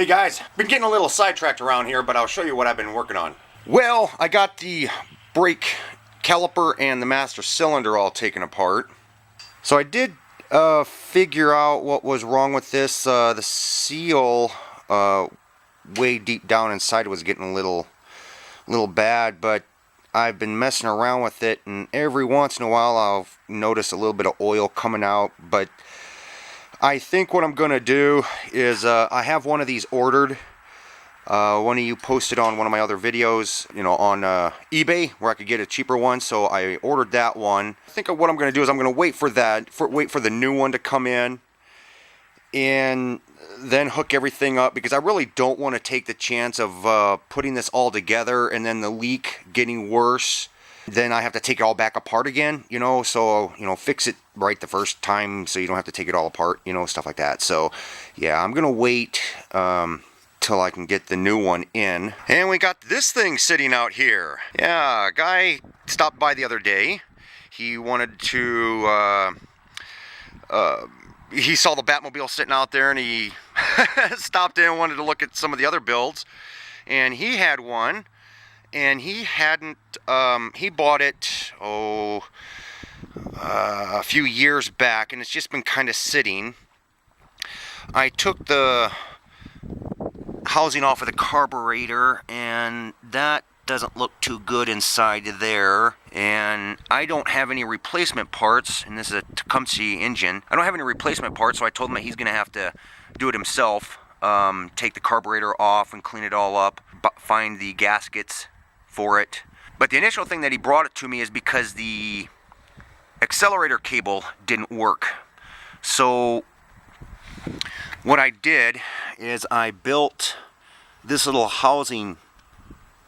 Hey guys, been getting a little sidetracked around here, but I'll show you what I've been working on. Well, I got the brake caliper and the master cylinder all taken apart. So I did figure out what was wrong with this. The seal way deep down inside was getting a little bad, but I've been messing around with it, and every once in a while I'll notice a little bit of oil coming out. But I think what I'm gonna do is I have one of these ordered. One of you posted on one of my other videos, you know, on eBay where I could get a cheaper one, so I ordered that one. I think what I'm gonna do is I'm gonna wait for the new one to come in and then hook everything up, because I really don't want to take the chance of putting this all together and then the leak getting worse. Then I have to take it all back apart again, you know, so, you know, fix it right the first time so you don't have to take it all apart, you know, stuff like that. So, yeah, I'm going to wait till I can get the new one in. And we got this thing sitting out here. Yeah, a guy stopped by the other day. He wanted to, he saw the Batmobile sitting out there, and he stopped in and wanted to look at some of the other builds. And he had one. And he hadn't, he bought it, a few years back, and it's just been kind of sitting. I took the housing off of the carburetor, and that doesn't look too good inside there. And I don't have any replacement parts, and this is a Tecumseh engine. I don't have any replacement parts, so I told him that he's going to have to do it himself. Take the carburetor off and clean it all up, find the gaskets for it. But the initial thing that he brought it to me is because the accelerator cable didn't work. So what I did is I built this little housing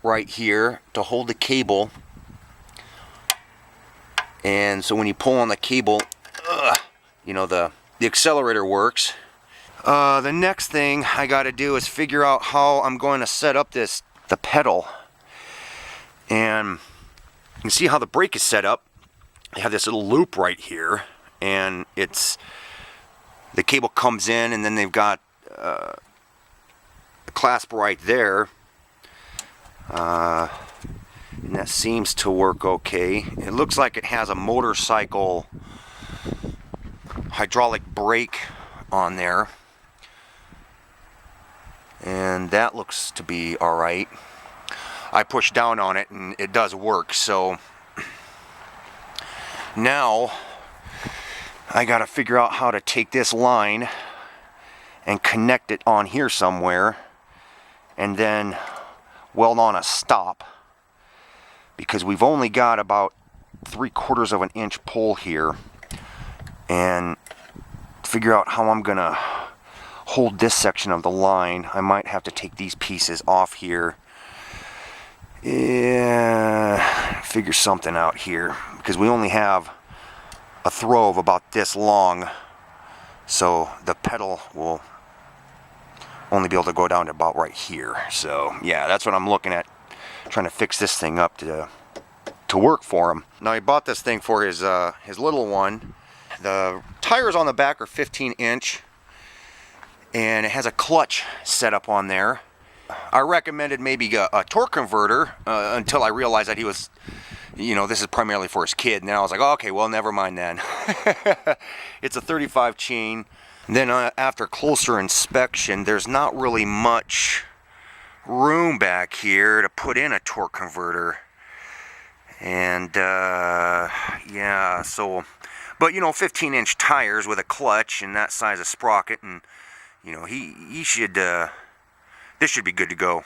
right here to hold the cable, and so when you pull on the cable, you know, the accelerator works. The next thing I got to do is figure out how I'm going to set up the pedal. And you can see how the brake is set up. They have this little loop right here, and the cable comes in, and then they've got a clasp right there, and that seems to work okay. It looks like it has a motorcycle hydraulic brake on there, and that looks to be alright. I push down on it and it does work. So now I gotta figure out how to take this line and connect it on here somewhere, and then weld on a stop, because we've only got about 3/4 of an inch pull here, and figure out how I'm gonna hold this section of the line. I might have to take these pieces off here. Yeah, figure something out here, because we only have a throw of about this long, so the pedal will only be able to go down to about right here. So yeah, that's what I'm looking at, trying to fix this thing up to work for him. Now, he bought this thing for his little one. The tires on the back are 15-inch, and it has a clutch set up on there. I recommended maybe a torque converter until I realized that he was, you know, this is primarily for his kid. And then I was like, oh, okay, well, never mind then. It's a 35 chain. Then after closer inspection, there's not really much room back here to put in a torque converter. And yeah, so, but you know, 15-inch tires with a clutch and that size of sprocket, and you know, he should. This should be good to go.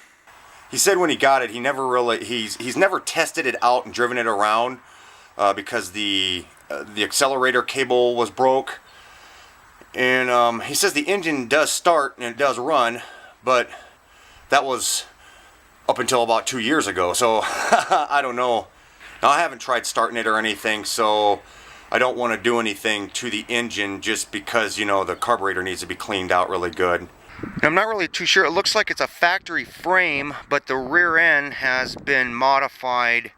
He said when he got it, he never really, he's never tested it out and driven it around because the accelerator cable was broke. And he says the engine does start and it does run, but that was up until about 2 years ago. So I don't know. Now, I haven't tried starting it or anything, so I don't want to do anything to the engine just because, you know, the carburetor needs to be cleaned out really good. I'm not really too sure. It looks like it's a factory frame, but the rear end has been modified.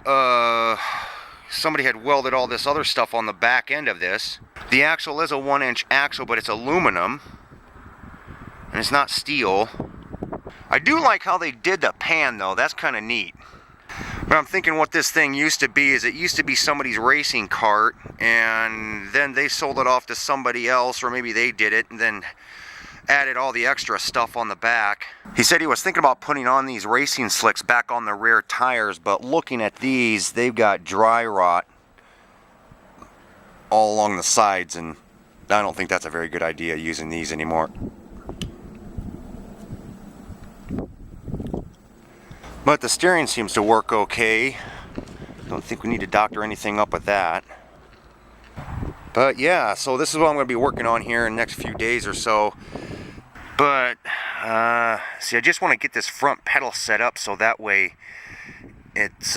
Somebody had welded all this other stuff on the back end of this. The axle is a 1-inch axle, but it's aluminum. And it's not steel. I do like how they did the pan though, that's kind of neat. But I'm thinking what this thing used to be is it used to be somebody's racing cart, and then they sold it off to somebody else, or maybe they did it and then added all the extra stuff on the back. He said he was thinking about putting on these racing slicks back on the rear tires, but looking at these, they've got dry rot all along the sides, and I don't think that's a very good idea using these anymore. But the steering seems to work okay. Don't think we need to doctor anything up with that. But yeah, so this is what I'm going to be working on here in the next few days or so. But, see, I just want to get this front pedal set up so that way it's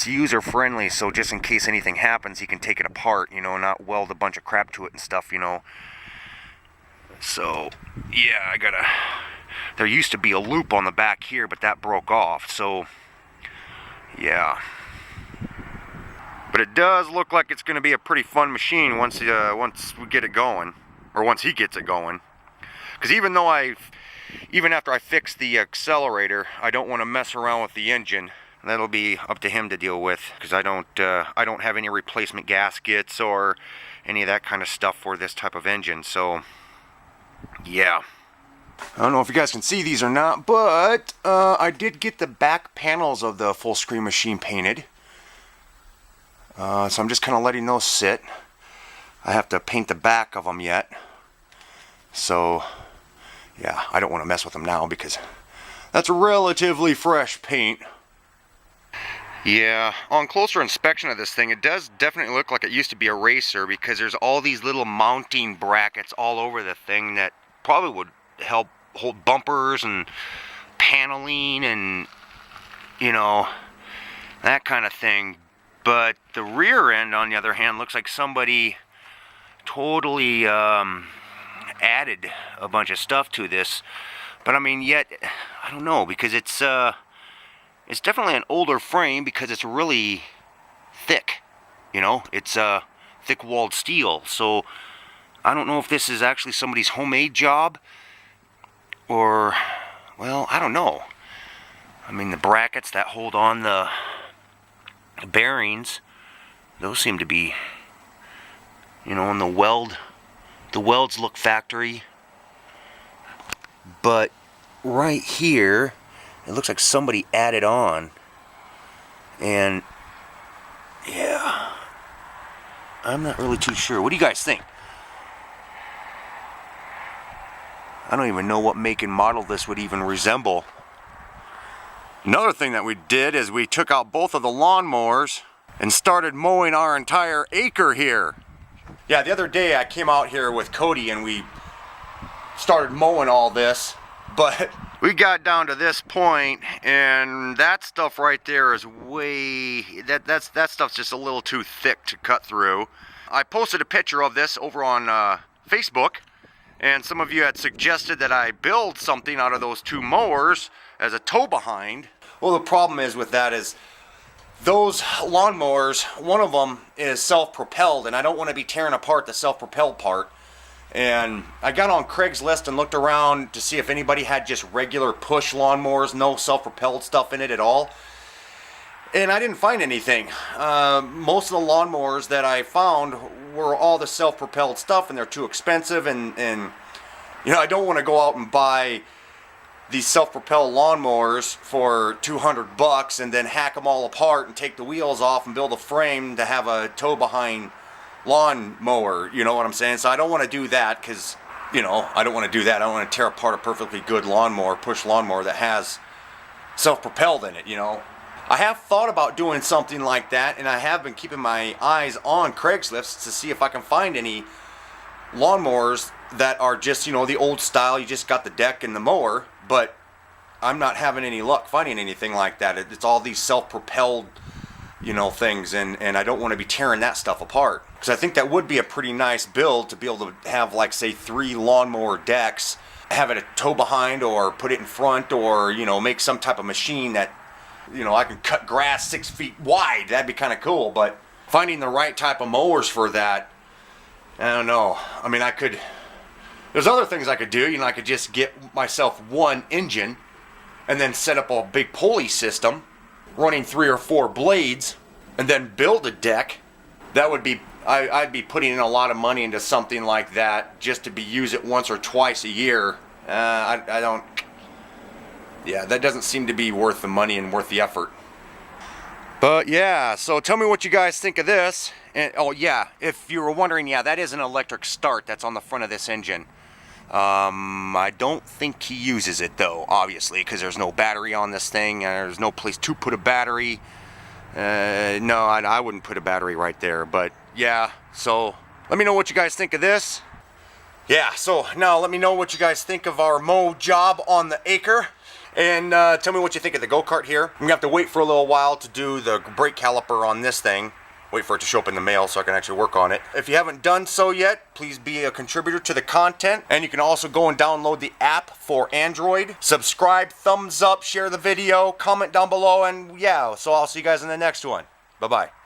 user-friendly, so just in case anything happens, you can take it apart, you know, not weld a bunch of crap to it and stuff, you know. So, yeah, there used to be a loop on the back here, but that broke off, so, yeah. But it does look like it's going to be a pretty fun machine once we get it going. Or once he gets it going. Because even after I fix the accelerator, I don't want to mess around with the engine. That'll be up to him to deal with, because I don't have any replacement gaskets or any of that kind of stuff for this type of engine. So, yeah. I don't know if you guys can see these or not, but I did get the back panels of the full screen machine painted. So I'm just kind of letting those sit. I have to paint the back of them yet. So, yeah, I don't want to mess with them now because that's relatively fresh paint. Yeah, on closer inspection of this thing, it does definitely look like it used to be a racer, because there's all these little mounting brackets all over the thing that probably would help hold bumpers and paneling and, you know, that kind of thing. But the rear end, on the other hand, looks like somebody totally added a bunch of stuff to this. But I mean, yet I don't know, because it's definitely an older frame because it's really thick, you know, it's thick-walled steel. So I don't know if this is actually somebody's homemade job or, well, I don't know. I mean, the brackets that hold on the bearings, those seem to be, you know, and the welds look factory. But right here, it looks like somebody added on. And yeah, I'm not really too sure. What do you guys think? I don't even know what make and model this would even resemble. Another thing that we did is we took out both of the lawnmowers and started mowing our entire acre here. Yeah, the other day I came out here with Cody and we started mowing all this, but we got down to this point and that stuff right there is that stuff's just a little too thick to cut through. I posted a picture of this over on Facebook, and some of you had suggested that I build something out of those two mowers as a tow behind. Well, the problem is with that is those lawnmowers, one of them is self-propelled, and I don't want to be tearing apart the self-propelled part. And I got on Craigslist and looked around to see if anybody had just regular push lawnmowers, no self-propelled stuff in it at all. And I didn't find anything. Most of the lawnmowers that I found were all the self-propelled stuff, and they're too expensive. And you know, I don't want to go out and buy these self-propelled lawnmowers for $200 and then hack them all apart and take the wheels off and build a frame to have a tow behind lawn mower, you know what I'm saying? So I don't want to do that because, you know, I don't want to do that. I don't want to tear apart a perfectly good lawnmower, push lawnmower that has self-propelled in it, you know. I have thought about doing something like that, and I have been keeping my eyes on Craigslist to see if I can find any lawnmowers that are just, you know, the old style, you just got the deck and the mower, but I'm not having any luck finding anything like that. It's all these self-propelled, you know, things, and I don't want to be tearing that stuff apart. Because I think that would be a pretty nice build to be able to have, like, say, 3 lawnmower decks, have it a tow behind or put it in front, or, you know, make some type of machine that, you know, I can cut grass 6 feet wide. That'd be kind of cool, but finding the right type of mowers for that, I don't know. I mean, I could There's other things I could do. You know, I could just get myself one engine and then set up a big pulley system running 3 or 4 blades and then build a deck. That would be, I'd be putting in a lot of money into something like that just to use it once or twice a year. I don't, yeah, that doesn't seem to be worth the money and worth the effort. But yeah, so tell me what you guys think of this. And oh yeah, if you were wondering, yeah, that is an electric start that's on the front of this engine. I don't think he uses it though, obviously, because there's no battery on this thing. There's no place to put a battery. No, I wouldn't put a battery right there. But yeah, so let me know what you guys think of this. Yeah, so now let me know what you guys think of our mow job on the acre. And tell me what you think of the go-kart here. I'm gonna have to wait for a little while to do the brake caliper on this thing. Wait for it to show up in the mail so I can actually work on it. If you haven't done so yet, please be a contributor to the content. And you can also go and download the app for Android. Subscribe, thumbs up, share the video, comment down below, and yeah, so I'll see you guys in the next one. Bye-bye.